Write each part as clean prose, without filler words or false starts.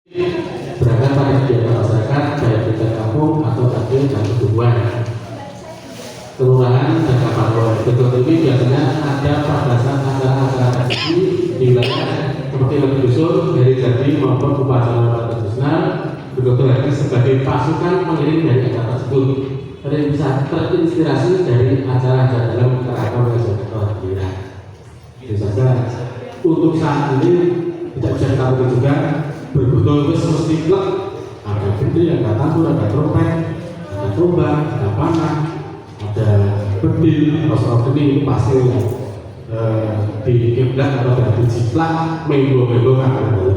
berangkat pada kegiatan masyarakat baik di kampung atau takdir dan pertumbuhan kelurahan dan kabupaten. Betul ini biasanya ada batasan acara-acara di wilayah seperti lebih dusun, dari jadi maupun upacara tradisional. Betul lagi sebagai pasukan pengiring dari acara tersebut. Kalian bisa terinspirasi dari acara-acara dalam kerangka mengajarkan kehadiran. Itu saja. Untuk saat ini tidak bisa kita juga bergotong itu mesti klub. Ada gendri, ada tambur, ada trompet, ada tombak, ada panah, ada bedil, rosok geni itu pasti di kiblat atau di jiplak minggu-minggu akan ada.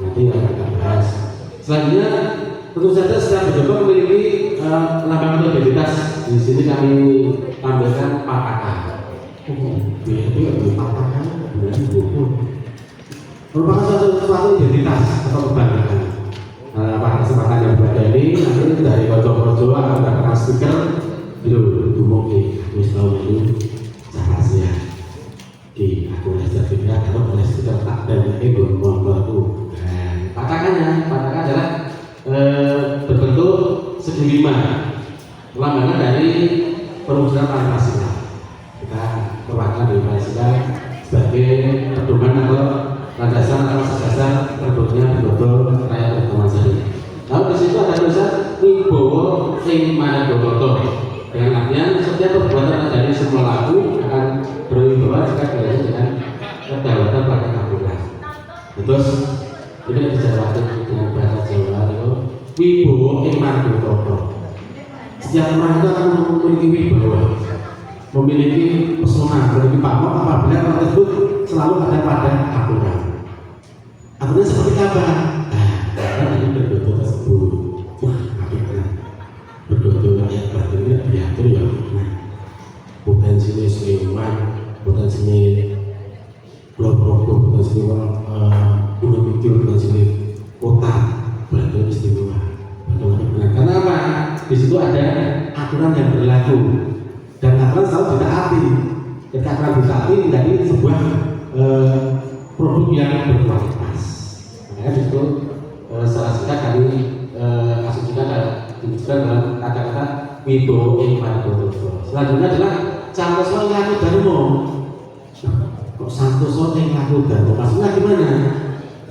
Nanti akan kita bahas. Selanjutnya tentu saja setiap berjodoh memiliki lambang identitas. Di sini kami tampilkan patakan. Itu patakan berarti buku. Merupakan suatu identitas atau kebanggaan. Pada kesempatan yang berbeda ini nanti dari Kojo-Kojo akan mendapatkan stiker itu mungkin wis tahu ini rahasia di akun Instagram atau oleh stiker tak dan itu motorku. Patakan adalah berbentuk segi 5, lambangnya dari perwujudan Pancasila. Kita perwakilan dari Pancasila sebagai pedoman atau landasan atau dasar terbentuknya betul rakyat Indonesia. Lalu di situ ada tulisan Wibowo ing Managoto. Dengan artian setiap perbuatan dari semua laku akan berwibawa jika dilayani dengan kedaulatan pada kabupaten. Terus ini dijelaskan dengan bahasa Jawa itu Wibowo ing Managoto. Setiap orang itu akan memiliki wibawa, memiliki pesona, memiliki pamor apabila orang tersebut selalu ada pada aturan. Aturan seperti apa? Karena ini berdoa tersebut. Wah, akhirnya berdoa rakyat batin ini diatur ya. Nah, bukan sini Sleman, bukan sini Blok-blok, bukan sini Gunung Kidul, bukan sini kota Batu istimewa. Karena apa? Di situ ada aturan yang berlaku dan aturan selalu ditaati. Ketika aturan ditaati menjadi sebuah produk yang berkualitas. Makanya di situ salah satu kami kasih juga ditunjukkan dalam kata-kata Wibowo ing Managoto. Selanjutnya adalah Santoso ing Laku Darmo. Kok Santoso ing Laku Darmo? Maksudnya gimana?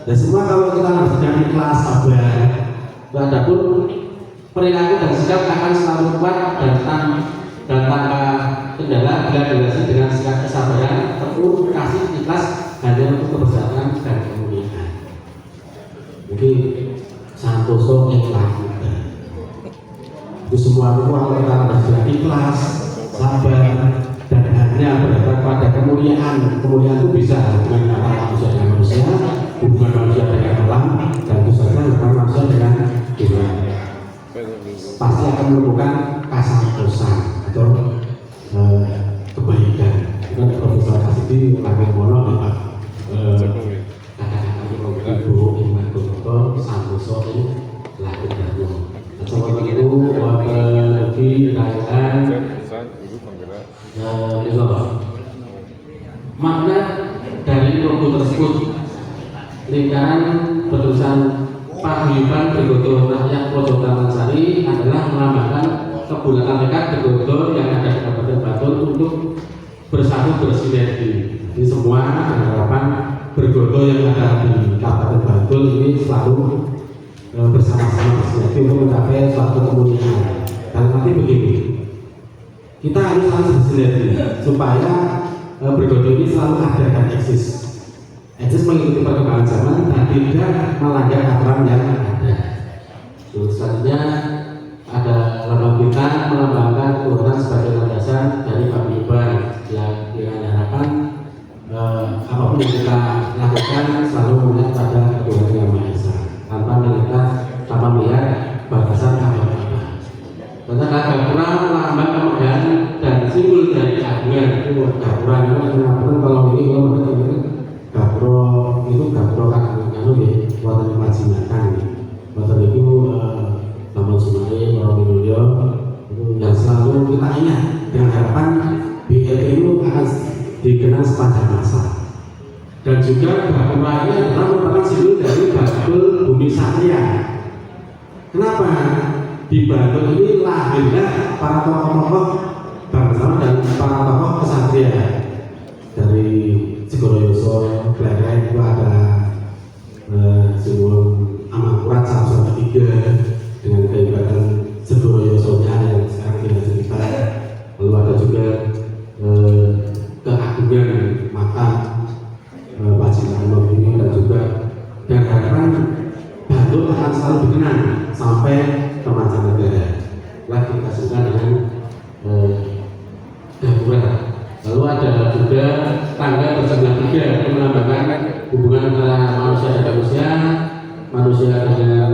Dan semua kalau kita harus dengan ikhlas, sabar, adapun perilaku dan sikap akan selalu kuat dan tanpa kendala bila dilandasi dengan sikap kesabaran, tekun, kasih, ikhlas hanya untuk kebersamaan dan kemuliaan. Jadi Santoso ing Laku Darmo. Itu semua itu kalau kita harus dengan ikhlas, sabar, dan hanya berharap pada kemuliaan. Kemuliaan itu bisa dengan antara manusia dengan manusia, hubungan manusia dengan alam, dan itu saja hubungan manusia dengan Tuhan. Pasti akan menemukan kasantosan atau kebaikan. Itu Profesor Kasidi lagi mono nih Pak. Kata-kata Wibowo ing Managoto, Santoso ing Laku Darmo. Seperti itu bagi kaitan makna dari logo tersebut. Lingkaran bertulisan Paguyuban Begodo Rakyat Pojok Taman-Sari adalah melambangkan kebulatan tekad Begodo yang ada di Kabupaten Bantul untuk bersatu bersinergi. Ini semua dengan harapan Begodo yang ada di Kabupaten Bantul ini selalu bersama-sama bersinergi untuk mencapai suatu kemuliaan. Dan nanti begini, kita harus bersinergi supaya Begodo ini selalu ada dan eksis mengikuti perkembangan zaman dan tidak melanggar aturan yang ada. Selanjutnya ada lambang bintang melambangkan keluaran sebagai landasan dari paguyuban yang dengan harapan apapun yang kita lakukan selalu melihat pada Tuhan Yang Maha Esa tanpa melihat batasan apa-apa. Tentang gapura lambang kemegahan dan simbol dari keagungan. Gapura itu kalau ini gapura itu gapura kakak ya buatan imajinatan. Buatan itu Taman Sungai Warawinulyo itu yang selalu kita ingat dengan harapan BRI itu akan dikenal sepanjang masa. Dan juga gapura ini adalah merupakan simbol dari Bakul Bumi di Bantul ini lahirnya para tokoh-tokoh bangsa dan para tokoh kesatria dari Segoroyoso, Klereng itu ada Suwun Amangkurat Samsul ketiga dengan kehebatan Segoroyosonya yang sekarang tidak sekitar. Lalu ada juga keagungan mata Pacinaan ini dan juga dan harapan Bantul akan selalu dikenal sampai ke mancanegara. Lah kita suka dengan Gapura. Lalu ada juga tangga bersebelah tiga yang melambangkan hubungan antara manusia dan manusia, manusia dengan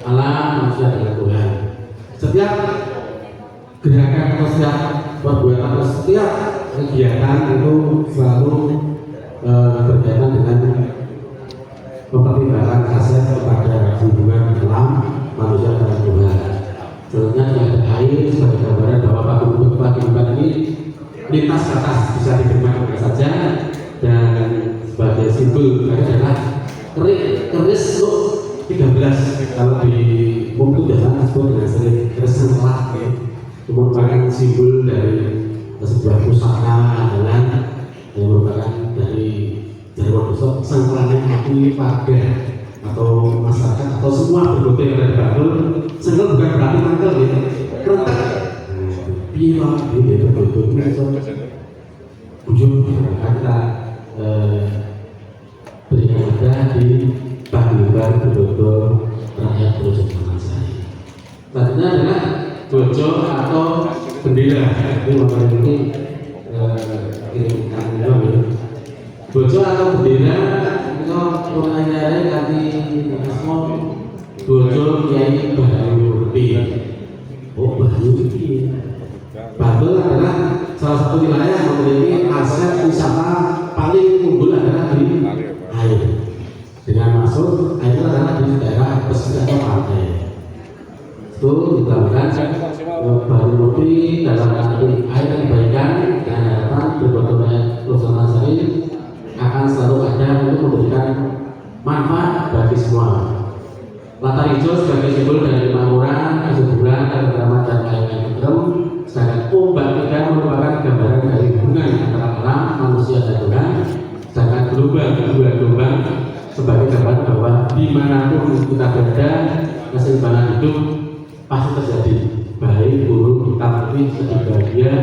alam, manusia dengan Tuhan. Setiap gerakan atau setiap perbuatan atau setiap kegiatan itu selalu berkaitan dengan mempertimbangkan aset kepada hubungan alam, manusia dan Tuhan. Selanjutnya ada air sebagai gambaran bahwa kehidupan ini lintas batas bisa diterima kemana saja, dan sebagai simbol adalah keris loh 13 kalau di umum itu biasanya disebut dengan keris sengkelat, itu merupakan simbol dari sebuah pusaka andalan yang merupakan dari jaringan besok sengkelatnya hati warga atau masyarakat atau semua berbagai yang ada di Bantul. Sengkel bukan berarti mangkel ya, kerentek biar ini betul-betul ujung kita berikan ada di paguyuban betul-betul rakyat terus bangsa. Selanjutnya adalah bojo atau bendera. Ini makanya ini kirimkan ya. Bojo atau bendera itu mulai dari asmo bojo Kiai Bayu Rupi. Oh, Bayu Rupi. Bantul adalah salah satu wilayah yang memiliki aset wisata paling unggul adalah di air. Dengan maksud air adalah di daerah pesisir atau pantai. Itu ditambahkan Bayu Rupi dalam arti air yang kebaikan dan harapan berbagai usaha sari akan selalu ada untuk memberikan manfaat bagi semua. Latar hijau sebagai simbol dari kemakmuran, kesuburan, ketentraman dan air tentrem. Sedangkan ombak tiga merupakan gambaran dari hubungan antara alam, manusia dan Tuhan. Sedangkan gelombang sebagai gambaran bahwa dimanapun kita berada, keseimbangan hidup pasti terjadi. Baik, buruk, hitam, putih, sedih, bahagia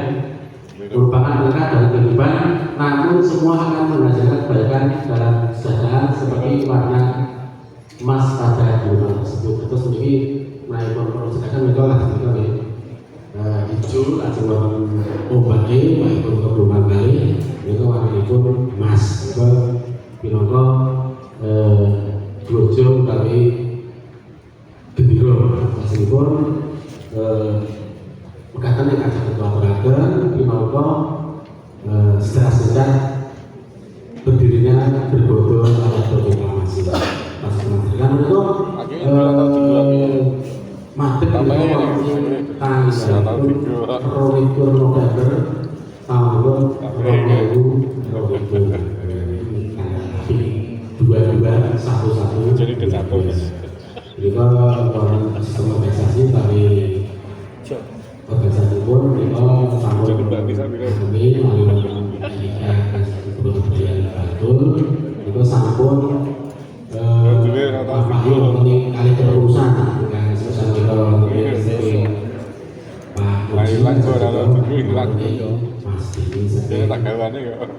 merupakan berkat dari kehidupan. Namun semua akan menghasilkan kebaikan dalam kesejahteraan seperti warna emas pada bulan tersebut. Terus ini mulai mempersiapkan mereka lah hijau atau ombaknya maupun kebuman kali itu warna itu emas. Itu pinongko bojo kali gembira meskipun pekatan yang ada keluarga pinongko secara berdirinya berbodol atau proklamasi. Kan itu madep itu tanggal 22 November tahun 2022 jadi kesatu. Jadi kalau sistem organisasi kami organisasi pun kita sambung kami Bantul itu sampun kali terusan dengan sosial media Pak hilang kok dalam tujuh hilang pasti ini tak kawannya kok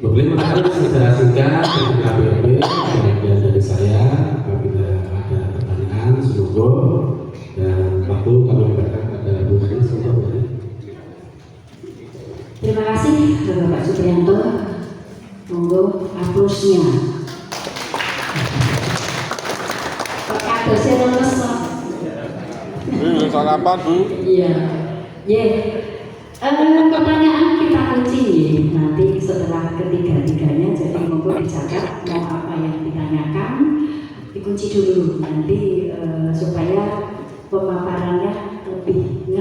boleh mengatur secara singkat dari KBP kemudian dari saya apabila ada pertanyaan semoga dan waktu kami berikan pada Bu Hanis untuk terima kasih Bapak Supriyanto. Monggo aplausnya. Perkadosnya lemes kok. Ini kapan Bu? Iya. Pertanyaan kita kunci nanti setelah ketiga-tiganya. Jadi monggo dicatat mau apa yang ditanyakan dikunci dulu nanti supaya pemaparannya lebih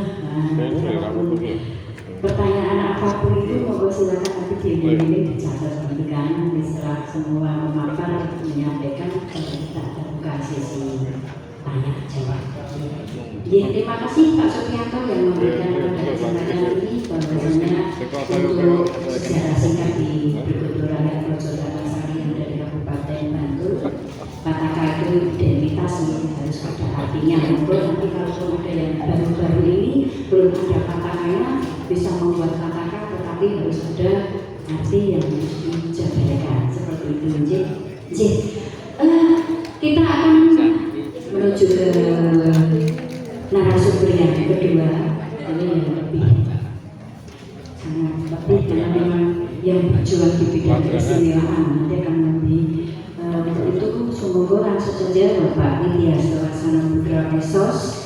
pertanyaan apapun itu monggo silakan nanti ini dicatat setelah semua memapar menyampaikan kita akan buka sesi Ya, terima kasih Pak Supriyanto yang memberikan pada kesempatan ini bahwasanya untuk sejarah singkat di Berkutu Rakyat Projo Tanasari yang dari Kabupaten Bantul, Pataka itu identitas yang harus ada artinya. Monggo nanti kalau ada yang baru-baru ini belum ada Patakanya bisa membuat Pataka, tetapi harus ada arti yang dijabarkan seperti itu. J. Kita akan menuju ke narasumber yang kedua, ini yang lebih sangat lebih karena memang yang berjuang di bidang keistimewaan nanti akan lebih untuk itu semoga langsung saja Bapak Nitya Laksana Putra Mesos